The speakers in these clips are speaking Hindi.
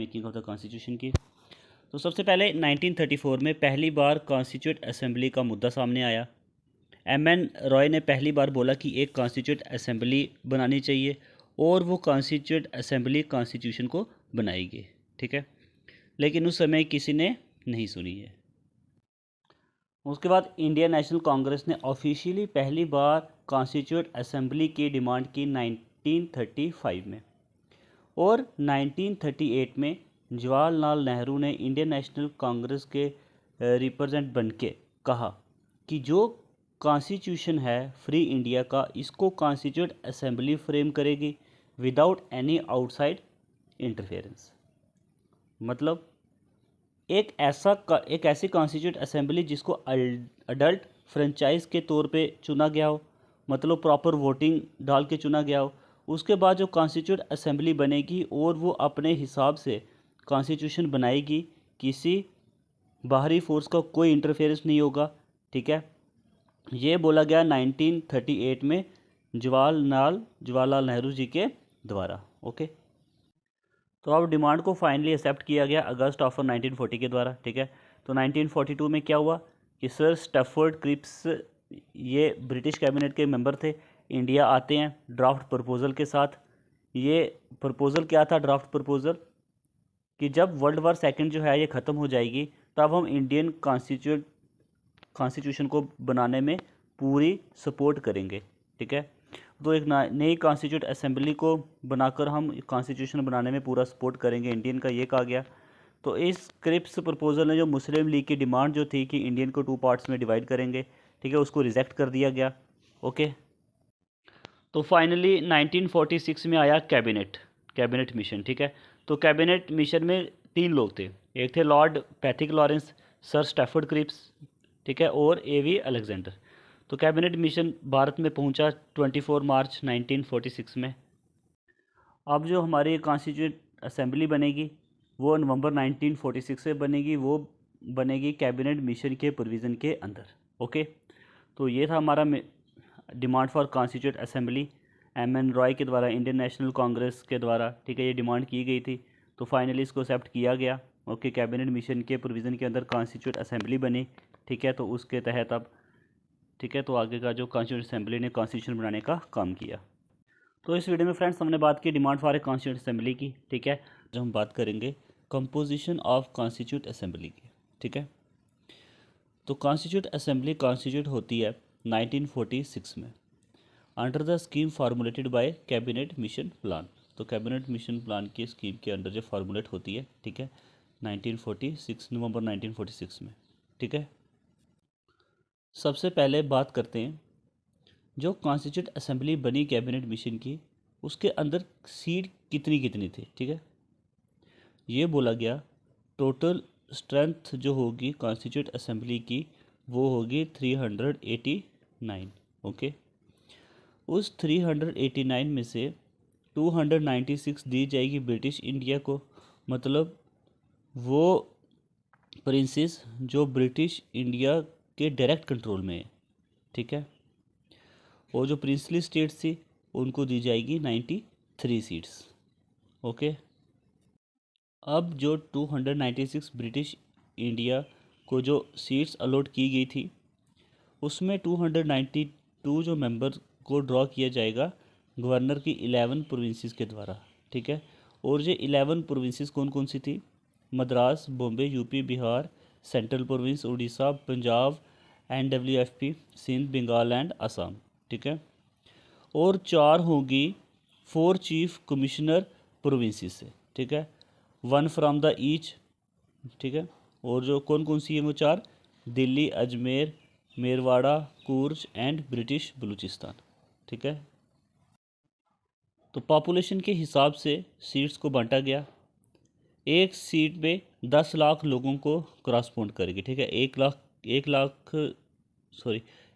मेकिंग ऑफ द कॉन्स्टिट्यूशन की। तो सबसे पहले 1934 में पहली बार कॉन्स्टिट्यूट असेंबली का मुद्दा सामने आया। एम.एन. रॉय ने पहली बार बोला कि एक कॉन्स्टिट्यूट असेंबली बनानी चाहिए और वो कॉन्स्टिट्यूट असेंबली कॉन्स्टिट्यूशन को बनाएगी। ठीक है, लेकिन उस समय किसी ने नहीं सुनी है। उसके बाद इंडियन नेशनल कांग्रेस ने ऑफिशियली पहली बार कॉन्स्टिट्यूट असेंबली की डिमांड की 1935 में, और 1938 में जवाहरलाल नेहरू ने इंडियन नेशनल कांग्रेस के रिप्रेजेंट बन के कहा कि जो कॉन्स्टिट्यूशन है फ्री इंडिया का, इसको कॉन्स्टिट्यूट असेंबली फ्रेम करेगी विदाउट एनी आउटसाइड इंटरफेरेंस। मतलब एक ऐसी कॉन्स्टिट्यूट असेंबली जिसको अडल्ट फ्रेंचाइज के तौर पे चुना गया हो, मतलब प्रॉपर वोटिंग डाल के चुना गया हो। उसके बाद जो कॉन्स्टिट्यूट असेंबली बनेगी और वो अपने हिसाब से कॉन्स्टिट्यूशन बनाएगी, किसी बाहरी फोर्स का कोई इंटरफेरेंस नहीं होगा। ठीक है, ये बोला गया 1938 में जवाहरलाल नेहरू जी के द्वारा। ओके, तो अब डिमांड को फाइनली एक्सेप्ट किया गया अगस्त ऑफ 1940 के द्वारा। ठीक है, तो 1942 में क्या हुआ कि सर स्टैफोर्ड क्रिप्स, ये ब्रिटिश कैबिनेट के मेंबर थे, इंडिया आते हैं ड्राफ्ट प्रपोज़ल के साथ। ये प्रपोज़ल क्या था? ड्राफ्ट प्रपोज़ल कि जब वर्ल्ड वॉर सेकंड जो है ये ख़त्म हो जाएगी, तब हम इंडियन कॉन्स्टिट्यूशन को बनाने में पूरी सपोर्ट करेंगे। ठीक है, तो एक नई कॉन्स्टिट्यूट असेंबली को बनाकर हम कॉन्स्टिट्यूशन बनाने में पूरा सपोर्ट करेंगे इंडियन का, ये कहा गया। तो इस क्रिप्स प्रपोजल ने जो मुस्लिम लीग की डिमांड जो थी कि इंडियन को 2 पार्ट्स में डिवाइड करेंगे, ठीक है, उसको रिजेक्ट कर दिया गया। ओके, तो फाइनली 1946 में आया कैबिनेट मिशन। ठीक है, तो कैबिनेट मिशन में 3 लोग थे। एक थे Lord Pethick Lawrence, Sir Stafford Cripps, ठीक है, और ए.वी. अलेक्जेंडर। तो कैबिनेट मिशन भारत में पहुंचा 24 मार्च 1946 में। अब जो हमारी कॉन्स्टिट्यूट असेंबली बनेगी वो नवंबर 1946 से बनेगी, वो बनेगी कैबिनेट मिशन के प्रोविज़न के अंदर। ओके, तो ये था हमारा demand for constitute assembly M.N.. Roy के द्वारा, इंडियन नेशनल कांग्रेस के द्वारा। ठीक है, ये डिमांड की गई थी, तो फाइनली इसको एक्सेप्ट किया गया। ओके, कैबिनेट मिशन के प्रोविज़न के अंदर कॉन्स्टिट्यूट असेंबली बनी। ठीक है, तो उसके तहत अब, ठीक है, तो आगे का जो कॉन्स्टिट्यूट असेंबली ने कॉन्स्टिट्यूशन बनाने का काम किया। तो इस वीडियो में फ्रेंड्स हमने बात की demand for a constitute assembly की। ठीक है, जो हम बात करेंगे कंपोजिशन ऑफ कॉन्स्टिट्यूट असेंबली की। ठीक है, तो कॉन्स्टिट्यूट असेंबली कॉन्स्टिट्यूट होती है 1946 में under the scheme formulated bye cabinet mission plan. तो कैबिनेट मिशन प्लान की स्कीम के अंडर जो फार्मूलेट होती है, ठीक है, 1946 नवंबर 1946 में। ठीक है, सबसे पहले बात करते हैं जो कॉन्स्टिट्यूट असेंबली बनी कैबिनेट मिशन की, उसके अंदर सीट कितनी कितनी थी। ठीक है, ये बोला गया टोटल स्ट्रेंथ जो होगी कॉन्स्टिट्यूट असेंबली की वो होगी 389। ओके, उस 389 में से 296 दी जाएगी ब्रिटिश इंडिया को, मतलब वो प्रिंसेस जो ब्रिटिश इंडिया के डायरेक्ट कंट्रोल में है। ठीक है, और जो प्रिंसली स्टेट्स थी उनको दी जाएगी 93 सीट्स। ओके, अब जो 296 ब्रिटिश इंडिया को जो सीट्स अलॉट की गई थी, उसमें 292 जो मेंबर को ड्रॉ किया जाएगा गवर्नर की 11 प्रोविंसेस के द्वारा। ठीक है, और ये 11 प्रोविंसेस कौन कौन सी थी? Madras, Bombay, UP, Bihar, Central Province, Orissa, Punjab, NWFP, Sindh, Bengal and Assam. ठीक है, और 4 होगी 4 चीफ कमिश्नर प्रोविंसेस से। ठीक है, 1 फ्रॉम द ईच। ठीक है, और जो कौन कौन सी है वो 4? Delhi, Ajmer, Merwara, Coorg and British Baluchistan. ठीक है, तो पॉपुलेशन के हिसाब से सीट्स को बांटा गया। एक सीट में 10 लाख लोगों को क्रॉसपोंड करेगी। ठीक है,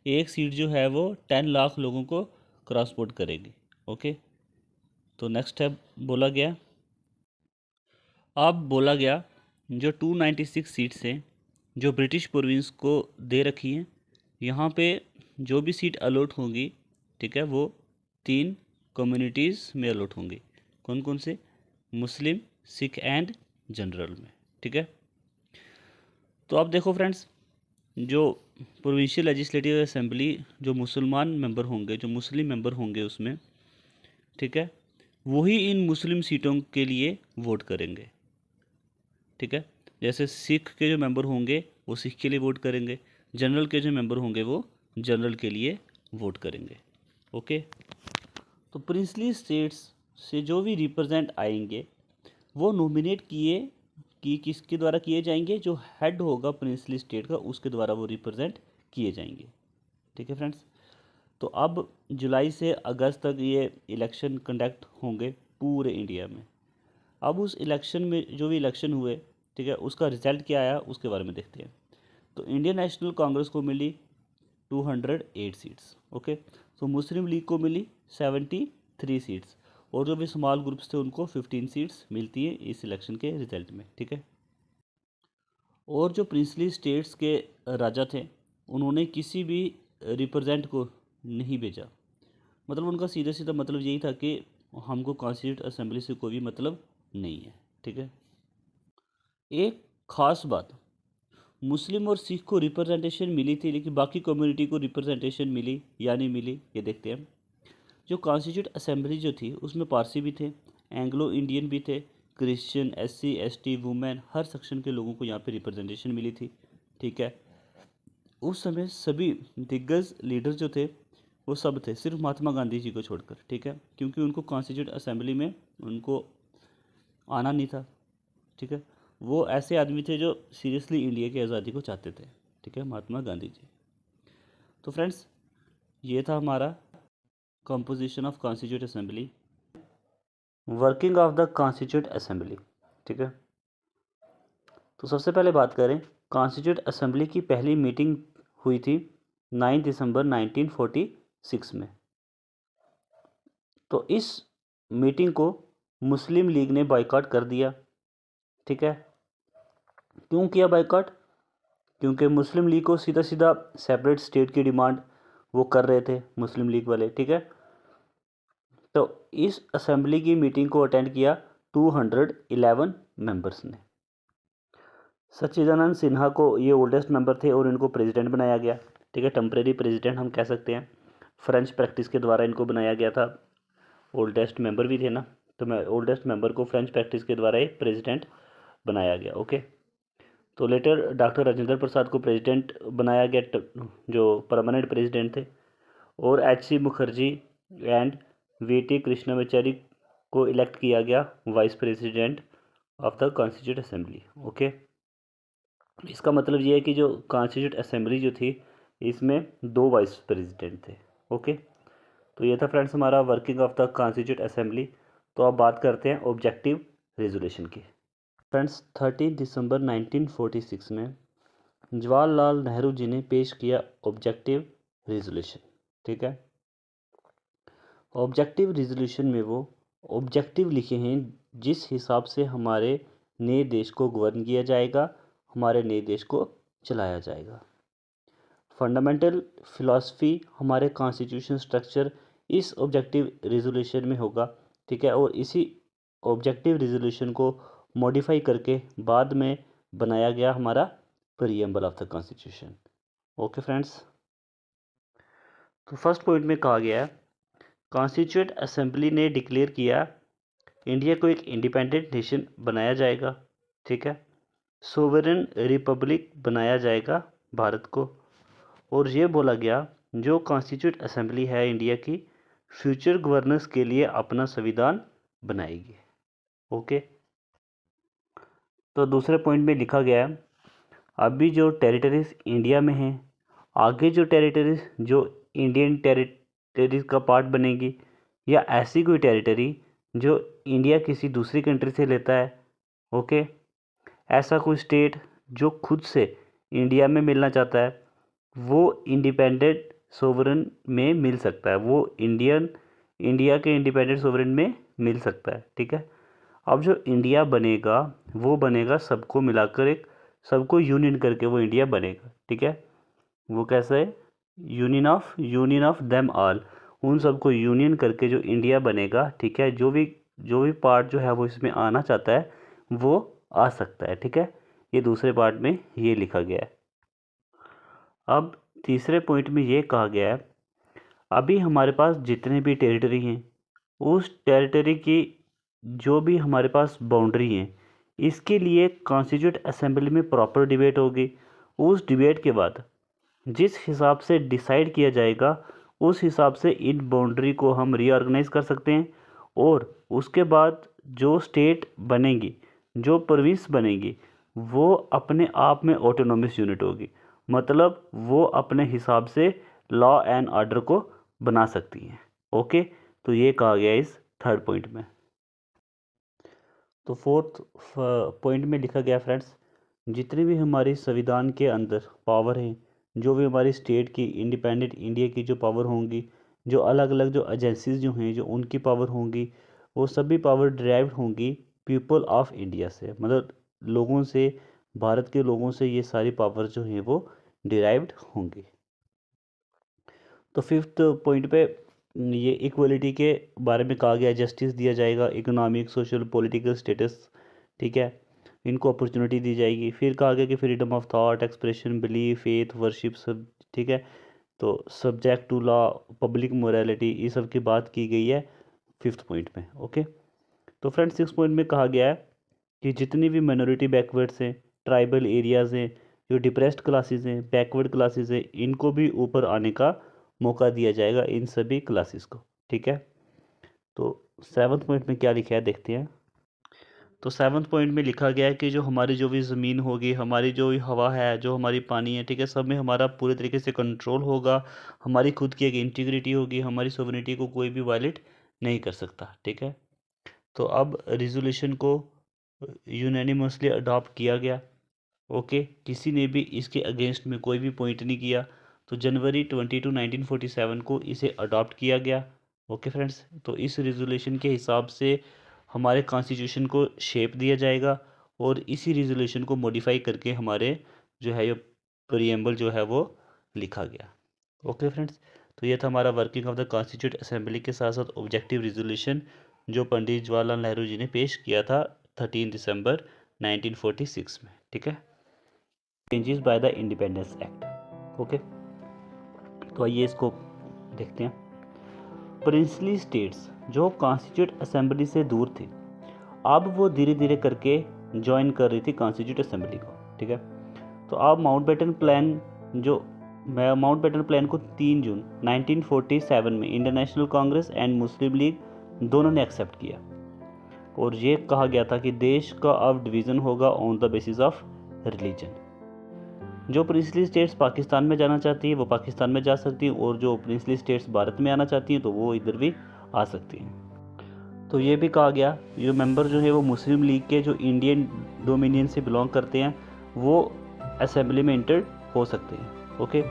एक सीट जो है वो 10 लाख लोगों को क्रॉसपोंड करेगी। ओके, तो नेक्स्ट है बोला गया, अब बोला गया जो 296 सीट्स हैं जो ब्रिटिश प्रोविंस को दे रखी हैं, यहाँ पे जो भी सीट अलॉट होंगी, ठीक है, वो 3 कम्युनिटीज़ में अलॉट होंगी। कौन कौन से? मुस्लिम, सिख एंड जनरल में, ठीक है। तो अब देखो फ्रेंड्स, जो प्रोविंशियल लेजिस्लेटिव असेंबली जो मुसलमान मेंबर होंगे, जो मुस्लिम मेंबर होंगे उसमें, ठीक है, वही इन मुस्लिम सीटों के लिए वोट करेंगे, ठीक है। जैसे सिख के जो मेंबर होंगे वो सिख के लिए वोट करेंगे, जनरल के जो मेंबर होंगे वो जनरल के लिए वोट करेंगे, ओके। तो प्रिंसली स्टेट्स से जो भी रिप्रेजेंट आएंगे वो नॉमिनेट किसके द्वारा किए जाएंगे, जो हेड होगा प्रिंसली स्टेट का उसके द्वारा वो रिप्रेजेंट किए जाएंगे, ठीक है फ्रेंड्स। तो अब जुलाई से अगस्त तक ये इलेक्शन कंडक्ट होंगे पूरे इंडिया में। अब उस इलेक्शन में जो भी इलेक्शन हुए, ठीक है, उसका रिजल्ट क्या आया उसके बारे में देखते हैं। तो इंडियन नेशनल कांग्रेस को मिली 208 सीट्स, ओके। तो मुस्लिम लीग को मिली 73 सीट्स, और जो भी स्मॉल ग्रुप्स थे उनको 15 सीट्स मिलती है इस इलेक्शन के रिजल्ट में, ठीक है। और जो प्रिंसली स्टेट्स के राजा थे उन्होंने किसी भी रिप्रेजेंट को नहीं भेजा, मतलब उनका सीधा सीधा मतलब यही था कि हमको कॉन्स्टिट्यूट असेंबली से कोई भी मतलब नहीं है, ठीक है। एक खास बात, मुस्लिम और सिख को रिप्रेजेंटेशन मिली थी लेकिन बाकी कम्युनिटी को रिप्रेजेंटेशन मिली या नहीं मिली ये देखते हैं। जो कॉन्स्टिट्यूट असेंबली जो थी उसमें पारसी भी थे, एंग्लो इंडियन भी थे, क्रिश्चियन, एससी, एसटी, वुमेन, हर सेक्शन के लोगों को यहाँ पे रिप्रेजेंटेशन मिली थी, ठीक है। उस समय सभी दिग्गज लीडर जो थे वो सब थे, सिर्फ महात्मा गांधी जी को छोड़कर, ठीक है, क्योंकि उनको कॉन्स्टिट्यूट असेंबली में उनको आना नहीं था, ठीक है। वो ऐसे आदमी थे जो सीरियसली इंडिया की आज़ादी को चाहते थे, ठीक है, महात्मा गांधी जी। तो फ्रेंड्स, ये था हमारा composition of constituent assembly, working of the constituent assembly, ठीक है। तो सबसे पहले बात करें, कॉन्स्टिट्यूट असेंबली की पहली मीटिंग हुई थी 9 दिसंबर 1946 में। तो इस मीटिंग को मुस्लिम लीग ने बायकॉट कर दिया, ठीक है। क्यों किया बायकॉट? क्योंकि मुस्लिम लीग को सीधा सीधा सेपरेट स्टेट की डिमांड वो कर रहे थे मुस्लिम लीग वाले, ठीक है। तो इस असेंबली की मीटिंग को अटेंड किया 211 मेंबर्स ने। सच्चिदानंद सिन्हा को ये ओल्डेस्ट मेंबर थे और इनको प्रेसिडेंट बनाया गया, ठीक है, टेम्परेरी प्रेसिडेंट हम कह सकते हैं। फ्रेंच प्रैक्टिस के द्वारा इनको बनाया गया था, ओल्डेस्ट मेंबर भी थे ना, तो मैं ओल्डेस्ट मेंबर को फ्रेंच प्रैक्टिस के द्वारा ही प्रेसिडेंट बनाया गया, ओके। तो लेटर डॉक्टर राजेंद्र प्रसाद को प्रेसिडेंट बनाया गया, जो परमानेंट प्रेसिडेंट थे, और HC. Mukherjee and VT. Krishnamachari को इलेक्ट किया गया vice president of the constituent assembly, okay. इसका मतलब ये है कि जो कॉन्स्टिट्यूट असेंबली जो थी इसमें 2 वाइस प्रेसिडेंट थे, ओके। तो ये था फ्रेंड्स हमारा working of the constituent assembly. तो अब बात करते हैं ऑब्जेक्टिव रेजोल्यूशन की। फ्रेंड्स, 13 दिसंबर 1946 में जवाहरलाल नेहरू जी ने पेश किया ऑब्जेक्टिव रेजोल्यूशन, ठीक है। ऑब्जेक्टिव रेजोल्यूशन में वो ऑब्जेक्टिव लिखे हैं जिस हिसाब से हमारे नए देश को गवर्न किया जाएगा, हमारे नए देश को चलाया जाएगा। फंडामेंटल फिलॉसफी, हमारे कॉन्स्टिट्यूशन स्ट्रक्चर इस ऑब्जेक्टिव रेजोल्यूशन में होगा, ठीक है। और इसी ऑब्जेक्टिव रेजोल्यूशन को मॉडिफाई करके बाद में बनाया गया हमारा preamble of the constitution, okay friends. तो फर्स्ट पॉइंट में कहा गया है, कॉन्स्टिट्यूएंट असेंबली ने डिक्लेयर किया इंडिया को एक इंडिपेंडेंट नेशन बनाया जाएगा, ठीक है। सोवरेन रिपब्लिक बनाया जाएगा भारत को। और ये बोला गया जो कॉन्स्टिट्यूट असेंबली है इंडिया की फ्यूचर गवर्नेंस के लिए अपना संविधान बनाएगी, ओके। तो दूसरे पॉइंट में लिखा गया है, अभी जो टेरिटरीज इंडिया में हैं, आगे जो टेरिटरीज जो इंडियन टेरिटरीज का पार्ट बनेगी, या ऐसी कोई टेरिटरी जो इंडिया किसी दूसरी कंट्री से लेता है, ओके, ऐसा कोई स्टेट जो खुद से इंडिया में मिलना चाहता है, वो इंडिपेंडेंट सोवरेन में मिल सकता है, वो इंडिया के इंडिपेंडेंट सोवरेन में मिल सकता है, ठीक है। अब जो इंडिया बनेगा वो बनेगा सबको मिलाकर, एक सबको यूनियन करके वो इंडिया बनेगा, ठीक है। वो कैसा है, यूनियन ऑफ देम ऑल, उन सबको यूनियन करके जो इंडिया बनेगा, ठीक है। जो भी पार्ट जो है वो इसमें आना चाहता है वो आ सकता है। ठीक है, ये दूसरे पार्ट में ये लिखा गया है। अब तीसरे पॉइंट में ये कहा गया है, अभी हमारे पास जितने भी टेरिटरी हैं, उस टेरिटरी की जो भी हमारे पास बाउंड्री हैं, इसके लिए कॉन्स्टिट्यूट असेंबली में प्रॉपर डिबेट होगी। उस डिबेट के बाद जिस हिसाब से डिसाइड किया जाएगा, उस हिसाब से इन बाउंड्री को हम रीऑर्गेनाइज कर सकते हैं। और उसके बाद जो स्टेट बनेगी, जो प्रोविंस बनेगी, वो अपने आप में ऑटोनोमस यूनिट होगी। मतलब वो अपने हिसाब से लॉ एंड ऑर्डर को बना सकती हैं। ओके, तो ये कहा गया इस थर्ड पॉइंट में। तो फोर्थ पॉइंट में लिखा गया फ्रेंड्स, जितनी भी हमारी संविधान के अंदर पावर हैं, जो भी हमारी स्टेट की इंडिपेंडेंट इंडिया की जो पावर होंगी, जो अलग अलग जो एजेंसीज जो हैं जो उनकी पावर होंगी, वो सभी पावर डिराइव्ड होंगी पीपल ऑफ इंडिया से। मतलब लोगों से, भारत के लोगों से ये सारी पावर जो हैं वो डिराइव्ड होंगी। तो फिफ्थ पॉइंट पे ये इक्वलिटी के बारे में कहा गया है, जस्टिस दिया जाएगा, इकोनॉमिक सोशल पॉलिटिकल स्टेटस, ठीक है, इनको अपॉर्चुनिटी दी जाएगी। फिर कहा गया कि freedom of thought, expression, belief, faith, worship सब, ठीक है, तो subject to law, public morality, ये सब की बात की गई है फिफ्थ पॉइंट में। ओके, तो फ्रेंड्स सिक्स पॉइंट में कहा गया है कि जितनी भी माइनॉरिटी बैकवर्ड्स हैं, ट्राइबल एरियाज़ हैं, जो डिप्रेस्ड क्लासेस हैं, बैकवर्ड क्लासेस हैं, इनको भी ऊपर आने का मौका दिया जाएगा, इन सभी क्लासेस को। ठीक है, तो सेवन्थ पॉइंट में क्या लिखा है देखते हैं। तो सेवन्थ पॉइंट में लिखा गया है कि जो हमारी जो भी ज़मीन होगी, हमारी जो भी हवा है, जो हमारी पानी है, ठीक है, सब में हमारा पूरे तरीके से कंट्रोल होगा। हमारी खुद की एक इंटीग्रिटी होगी, हमारी सोवरेनिटी को कोई भी वायलेट नहीं कर सकता। ठीक है, तो अब रिजोल्यूशन को यूनानिमसली अडॉप्ट किया गया। ओके, किसी ने भी इसके अगेंस्ट में कोई भी पॉइंट नहीं किया। तो जनवरी 22 1947 को इसे अडॉप्ट किया गया। ओके फ्रेंड्स, तो इस रिजोल्यूशन के हिसाब से हमारे कॉन्स्टिट्यूशन को शेप दिया जाएगा और इसी रिजोल्यूशन को मॉडिफाई करके हमारे जो है ये प्रीएम्बल जो है वो लिखा गया। ओके फ्रेंड्स, तो ये था हमारा working of the constituent assembly के साथ साथ ऑब्जेक्टिव रिजोल्यूशन जो पंडित जवाहरलाल नेहरू जी ने पेश किया था 13 दिसंबर 1946 में। ठीक है, changes by the independence act. Okay, तो आइए इसको देखते हैं। प्रिंसली स्टेट्स जो कॉन्स्टिट्यूट असेंबली से दूर थे, अब वो धीरे धीरे करके ज्वाइन कर रही थी कॉन्स्टिट्यूट असेंबली को। ठीक है, तो अब माउंटबेटन प्लान को 3 जून 1947 में international Congress and Muslim league दोनों ने एक्सेप्ट किया और ये कहा गया था कि देश का अब डिवीज़न होगा on the basis of religion. जो प्रिंसली स्टेट्स पाकिस्तान में जाना चाहती है वो पाकिस्तान में जा सकती हैं और जो प्रिंसली स्टेट्स भारत में आना चाहती हैं तो वो इधर भी आ सकती हैं। तो ये भी कहा गया जो मेंबर जो है वो मुस्लिम लीग के जो इंडियन डोमिनियन से बिलोंग करते हैं वो असेंबली में इंटर हो सकते हैं। ओके,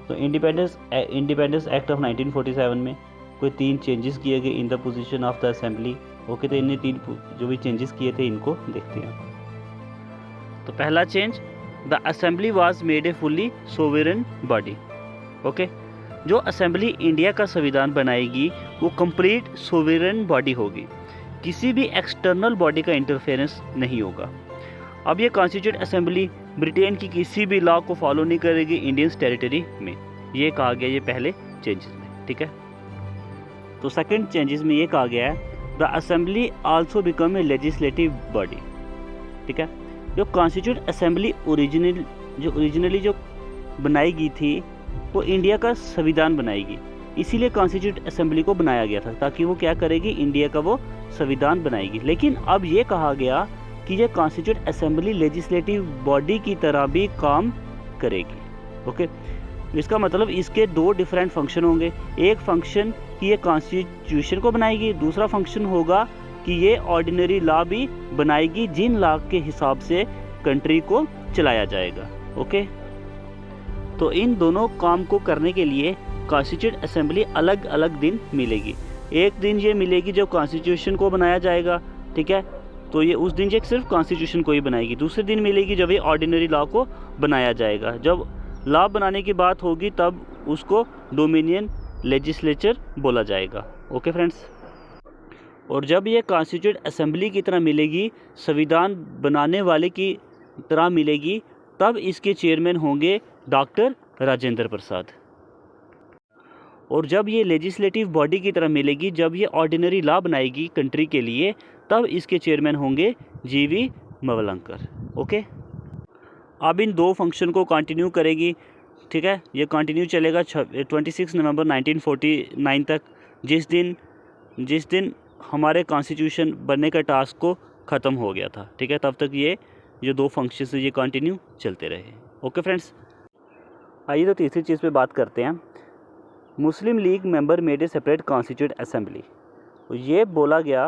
तो इंडिपेंडेंस एक्ट ऑफ 1947 में कोई 3 चेंजेस किए गए in the position of the assembly. Okay, तो इन्हें 3 जो भी चेंजेस किए थे इनको देखते हैं। तो पहला change, the assembly was made a fully sovereign body. Okay, जो असेंबली इंडिया का संविधान बनाएगी वो कंप्लीट सोवेरन बॉडी होगी, किसी भी एक्सटर्नल बॉडी का इंटरफेरेंस नहीं होगा। अब ये कॉन्स्टिट्यूट असेंबली ब्रिटेन की किसी भी लॉ को फॉलो नहीं करेगी इंडियन टेरिटरी में, ये कहा गया ये पहले चेंजेस में। ठीक है, तो सेकंड चेंजेस में ये कहा गया है the assembly also become a legislative body. ठीक है, जो कॉन्स्टिट्यूट असेंबली ओरिजिनली जो बनाई गई थी वो इंडिया का संविधान बनाएगी, इसीलिए कॉन्स्टिट्यूट असेंबली को बनाया गया था ताकि वो क्या करेगी, इंडिया का वो संविधान बनाएगी। लेकिन अब ये कहा गया कि ये कॉन्स्टिट्यूट असेंबली लेजिस्लेटिव बॉडी की तरह भी काम करेगी। ओके, इसका मतलब इसके 2 डिफरेंट फंक्शन होंगे। एक फंक्शन कि ये कॉन्स्टिट्यूशन को बनाएगी, दूसरा फंक्शन होगा कि ये ऑर्डिनरी लॉ भी बनाएगी जिन लॉ के हिसाब से कंट्री को चलाया जाएगा। ओके, तो इन दोनों काम को करने के लिए कॉन्स्टिट्यूट असेंबली अलग अलग दिन मिलेगी। एक दिन ये मिलेगी जब कॉन्स्टिट्यूशन को बनाया जाएगा, ठीक है, तो ये उस दिन ये सिर्फ कॉन्स्टिट्यूशन को ही बनाएगी। दूसरे दिन मिलेगी जब ये ऑर्डिनरी लॉ को बनाया जाएगा। जब लॉ बनाने की बात होगी तब उसको डोमिनियन लेजिस्लेचर बोला जाएगा। ओके फ्रेंड्स, और जब ये कॉन्स्टिट्यूंट असेंबली की तरह मिलेगी, संविधान बनाने वाले की तरह मिलेगी, तब इसके चेयरमैन होंगे डॉक्टर राजेंद्र प्रसाद। और जब ये लेजिस्लेटिव बॉडी की तरह मिलेगी, जब ये ऑर्डिनरी लॉ बनाएगी कंट्री के लिए, तब इसके चेयरमैन होंगे जीवी मवलंकर। ओके, अब इन दो फंक्शन को कंटिन्यू करेगी, ठीक है। ये कंटिन्यू चलेगा 26 नवंबर 1949 तक, जिस दिन हमारे कॉन्स्टिट्यूशन बनने का टास्क को ख़त्म हो गया था, ठीक है। तब तक ये जो दो फंक्शंस ये कंटिन्यू चलते रहे। ओके फ्रेंड्स, आइए तो तीसरी चीज़ पे बात करते हैं। Muslim League member made a separate constituent assembly. ये बोला गया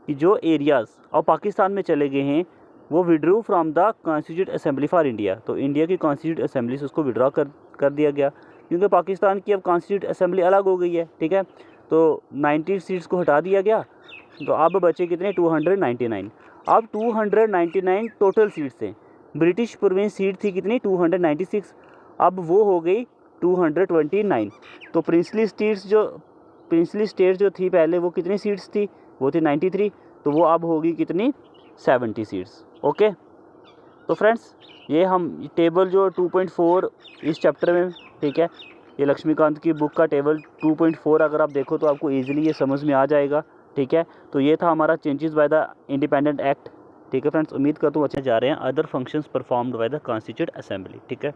कि जो एरियाज़ अब पाकिस्तान में चले गए हैं वो withdrew from the constituent assembly for India, तो इंडिया की कॉन्स्टिट्यूंट असेंबली से उसको विड्रॉ कर दिया गया, क्योंकि पाकिस्तान की अब कॉन्स्टिट्यूंट असेंबली अलग हो गई है, ठीक है। तो 90 सीट्स को हटा दिया गया, तो अब बचे कितने 299। अब 299 टोटल सीट्स हैं। ब्रिटिश प्रोविंस सीट थी कितनी 296, अब वो हो गई 229। तो प्रिंसली स्टेट्स जो थी पहले वो कितनी सीट्स थी, वो थी 93, तो वो अब होगी कितनी 70 सीट्स। ओके, तो फ्रेंड्स ये हम टेबल जो 2.4 इस चैप्टर में, ठीक है, ये लक्ष्मीकांत की बुक का टेबल 2.4 अगर आप देखो तो आपको ईजिली ये समझ में आ जाएगा, ठीक है। तो ये था हमारा changes by the independent act, ठीक है फ्रेंड्स। उम्मीद करता हूँ अच्छे जा रहे हैं। Other functions performed by the constituent assembly, ठीक है।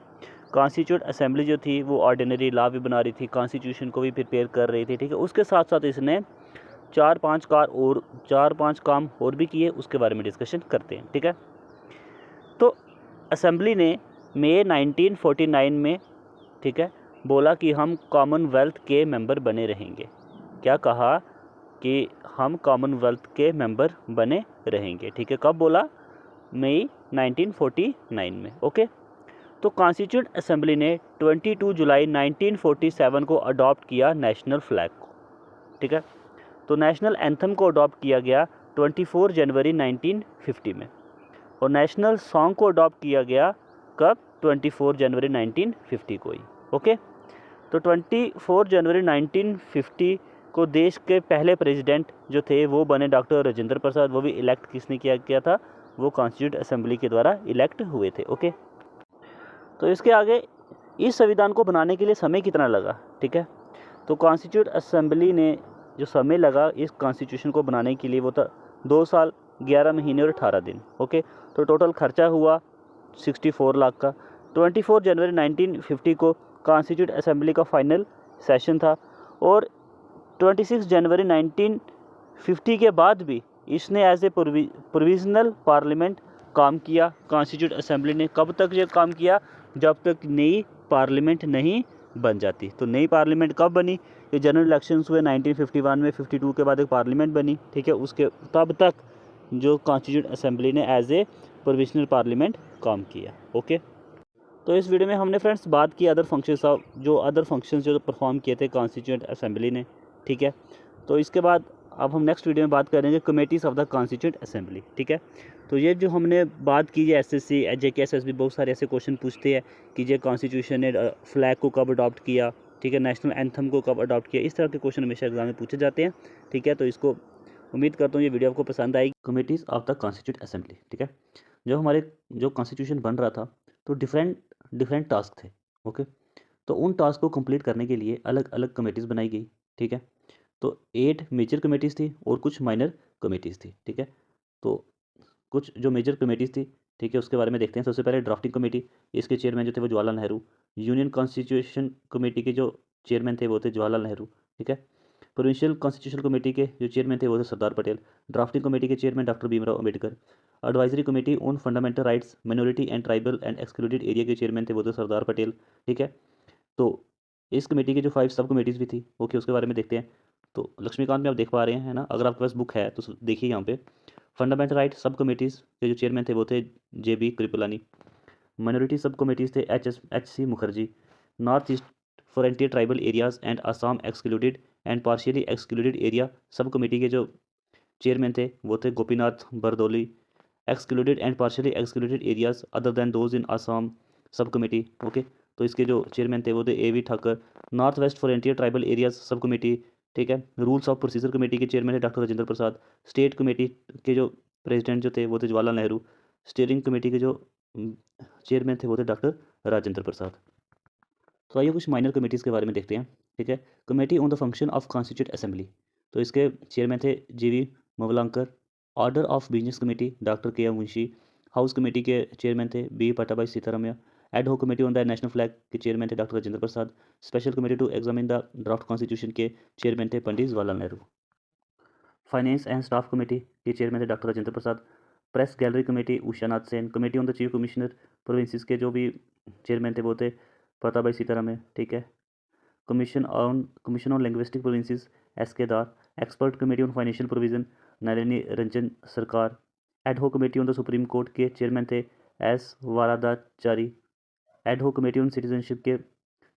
कॉन्स्टिट्यूंट असेंबली जो थी वो ऑर्डिनरी लॉ भी बना रही थी, कॉन्स्टिट्यूशन को भी प्रिपेयर कर रही थी, ठीक है। उसके साथ साथ इसने 4-5 काम और भी किए, उसके बारे में डिस्कशन करते हैं, ठीक है। तो असेंबली ने मई 1949 में, ठीक है, बोला कि हम कॉमनवेल्थ के मेंबर बने रहेंगे। क्या कहा कि हम कॉमनवेल्थ के मेंबर बने रहेंगे, ठीक है। कब बोला, मई 1949 में। ओके, तो कॉन्स्टिट्यूंट असेंबली ने 22 जुलाई 1947 को अडॉप्ट किया नेशनल फ्लैग को, ठीक है। तो नेशनल एंथम को अडॉप्ट किया गया 24 जनवरी 1950 में, और नेशनल सॉन्ग को अडॉप्ट किया गया कब 24 जनवरी 1950 को ही। ओके, तो 24 जनवरी 1950 को देश के पहले प्रेसिडेंट जो थे वो बने डॉक्टर राजेंद्र प्रसाद। वो भी इलेक्ट किसने किया था, वो कॉन्स्टिट्यूंट असेंबली के द्वारा इलेक्ट हुए थे। ओके, तो इसके आगे इस संविधान को बनाने के लिए समय कितना लगा, ठीक है। तो कॉन्स्टिट्यूंट असेंबली ने जो समय लगा इस कॉन्स्टिट्यूशन को बनाने के लिए वो था 2 साल 11 महीने और 18 दिन। ओके, तो टोटल खर्चा हुआ 64 लाख का। 24 जनवरी 1950 को कॉन्स्टिट्यूंट असेंबली का फाइनल सेशन था, और 26 जनवरी 1950 के बाद भी इसने एज ए प्रोविजनल पार्लियामेंट काम किया। कॉन्स्टिट्यूंट असेंबली ने कब तक ये काम किया, जब तक नई पार्लियामेंट नहीं बन जाती। तो नई पार्लियामेंट कब बनी, ये जनरल इलेक्शंस हुए 1951 में, 52 के बाद एक पार्लियामेंट बनी, ठीक है। उसके तब तक जो कॉन्स्टिट्यूंट असेंबली ने एज ए प्रोविजनल पार्लियामेंट काम किया। ओके, तो इस वीडियो में हमने फ्रेंड्स बात की अदर फंक्शंस जो परफॉर्म किए थे कॉन्स्टिट्यूंट असेंबली ने, ठीक है। तो इसके बाद अब हम नेक्स्ट वीडियो में बात करेंगे committees of the constituent assembly, ठीक है। तो ये जो हमने बात की है SSC JK SSB बहुत सारे ऐसे क्वेश्चन पूछते हैं कि ये कॉन्स्टिट्यूशन ने फ्लैग को कब अडॉप्ट किया, ठीक है, नेशनल एंथम को कब अडॉप्ट किया, इस तरह के क्वेश्चन हमेशा एग्जाम में पूछे जाते हैं, ठीक है। तो इसको उम्मीद करता हूँ ये वीडियो आपको पसंद आएगी। Committees of the constituent assembly, ठीक है। जो कॉन्स्टिट्यूशन बन रहा था तो डिफरेंट टास्क थे। ओके, तो उन टास्क को कंप्लीट करने के लिए अलग अलग कमेटीज़ बनाई गई, ठीक है। तो 8 मेजर कमेटीज़ थी और कुछ माइनर कमेटीज़ थी, ठीक है। तो कुछ जो मेजर कमेटीज़ थी, ठीक है, उसके बारे में देखते हैं। सबसे पहले ड्राफ्टिंग कमेटी, इसके चेयरमैन जो थे वो Jawaharlal Nehru. Union constitution committee के जो चेयरमैन थे वो थे जवाहरलाल नेहरू, ठीक है। प्रोविंशियल कॉन्स्टिट्यूशन कमेटी के जो चेयरमैन थे वो थे सरदार पटेल। ड्राफ्टिंग कमेटी के chairman doctor Bhimrao Ambedkar. Advisory committee on fundamental rights minority and tribal and excluded area के चेयरमैन थे वो थे सरदार पटेल, ठीक है। तो इस कमेटी की जो 5 सब कमेटीज़ भी थी, ओके, उसके बारे में देखते हैं। तो लक्ष्मीकांत में आप देख पा रहे हैं, है ना, अगर आपके पास बुक है तो देखिए यहाँ पे फंडामेंटल राइट सब कमेटीज़ के जो चेयरमैन थे वो थे JB कृपलानी। माइनॉरिटी सब कमेटीज़ थे HC Mukherjee. North east frontier tribal areas and Assam excluded and partially excluded area sub committee के जो चेयरमैन थे वो थे Gopinath Bardoli. Excluded and partially excluded areas other than those in Assam sub committee, okay. तो इसके जो चेयरमैन थे वो थे AB Thakkar. North west frontier tribal areas sub committee ठीक है। रूल्स ऑफ प्रोसीजर कमेटी के चेयरमैन थे doctor Rajendra Prasad. State committee के जो प्रेसिडेंट जो थे वो थे जवाहरलाल नेहरू। स्टीयरिंग कमेटी के जो चेयरमैन थे वो थे डॉक्टर राजेंद्र प्रसाद। तो आइए कुछ माइनर कमेटीज़ के बारे में देखते हैं। ठीक है। Committee on the function of constituent assembly, तो इसके चेयरमैन थे GV Mavlankar. Order of business committee doctor K M Munshi. House committee के चेयरमैन थे B Pattabhi Sitaramayya. Ad hoc committee on the national flag के चेयरमैन थे doctor Rajendra Prasad. Special committee to examine the draft constitution के चेयरमैन थे Pandit Jawaharlal Nehru. Finance and staff committee के चेयरमैन थे doctor Rajendra Prasad. Press gallery committee Usha Nath Sen. Committee on the chief commissioner provinces के जो भी चेयरमैन थे वो थे प्रतापभाई सीतारामैया। ठीक है। Commission on linguistic provinces S के दार। Expert committee on financial provision Nalini Ranjan सरकार। Add hoc committee on the supreme court के चेयरमैन थे S वरादाचारी। Add hoc committee on citizenship के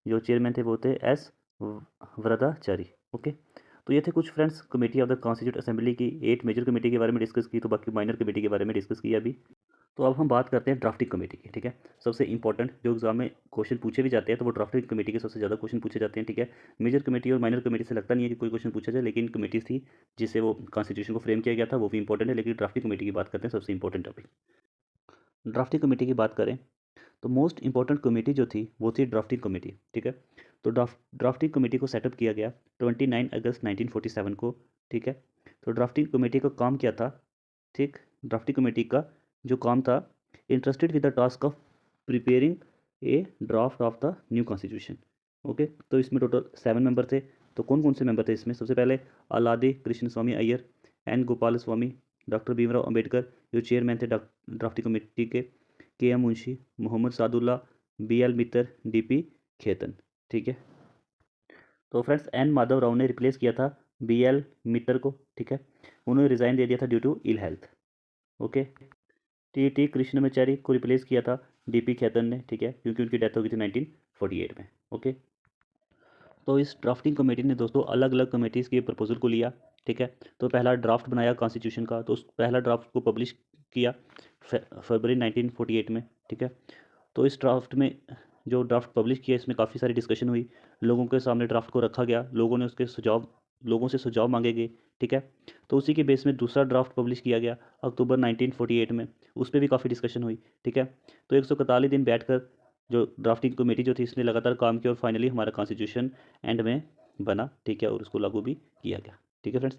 जो चेयरमैन थे वो थे एस वरदाचारी। ओके। तो ये थे कुछ friends committee of the constituent assembly की 8 मेजर कमेटी के बारे में डिस्कस की, तो बाकी माइनर कमेटी के बारे में डिस्कस किया अभी। तो अब हम बात करते हैं ड्राफ्टिंग कमेटी की। ठीक है। सबसे इंपॉर्टेंट जो एग्जाम में क्वेश्चन पूछे भी जाते हैं तो वो ड्राफ्टिंग कमेटी के सबसे ज़्यादा क्वेश्चन पूछे जाते हैं। ठीक है। मेजर कमेटी और माइनर कमेटी से लगता नहीं है कि कोई क्वेश्चन पूछा जाए, लेकिन कमेटीज थी जिससे वो कॉन्स्टिट्यूशन को फ्रेम किया गया था, वो भी इंपॉर्टेंट है। लेकिन ड्राफ्टिंग कमेटी की बात करते हैं, सबसे इंपॉर्टेंट टॉपिक। ड्राफ्टिंग कमेटी की बात करें तो मोस्ट इंपॉर्टेंट कमेटी जो थी वो थी ड्राफ्टिंग कमेटी। ठीक है। तो ड्राफ्टिंग कमेटी को सेटअप किया गया 29 अगस्त 1947 को। ठीक है। तो ड्राफ्टिंग कमेटी का काम क्या था? ठीक। ड्राफ्टिंग कमेटी का जो काम था, interested with the task of preparing A draft of the new constitution. Okay. तो इसमें टोटल 7 मेंबर थे। तो कौन कौन से मेंबर थे इसमें? सबसे पहले अलादी कृष्ण स्वामी अय्यर, एन गोपाल स्वामी, डॉक्टर भीमराव अंबेडकर जो चेयरमैन थे drafting committee K M Munshi, Mohammad Saadulla, B L Mitter, D P Khaitan. ठीक है। तो फ्रेंड्स एन माधव राव ने रिप्लेस किया था बी एल मित्तर को। ठीक है। उन्होंने रिज़ाइन दे दिया था due to ill health. Okay. T T Krishnamachari को रिप्लेस किया था डी पी खेतन ने। ठीक है। क्योंकि उनकी डेथ हो गई थी 1948 में। ओके। तो इस ड्राफ्टिंग कमेटी ने दोस्तों अलग अलग कमेटीज़ के प्रपोजल को लिया। ठीक है। तो पहला ड्राफ्ट बनाया कॉन्स्टिट्यूशन का, तो उस पहला ड्राफ्ट को पब्लिश किया फरवरी 1948 में। ठीक है। तो इस ड्राफ्ट में जो ड्राफ्ट पब्लिश किया इसमें काफ़ी सारी डिस्कशन हुई, लोगों के सामने ड्राफ्ट को रखा गया, लोगों से सुझाव मांगे गए। ठीक है। तो उसी के बेस में दूसरा ड्राफ्ट पब्लिश किया गया अक्टूबर 1948 में, उस पर भी काफ़ी डिस्कशन हुई। ठीक है। तो 141 दिन बैठकर जो ड्राफ्टिंग कमेटी जो थी इसने लगातार काम किया और फाइनली हमारा कॉन्स्टिट्यूशन एंड में बना। ठीक है। और उसको लागू भी किया गया। ठीक है फ्रेंड्स।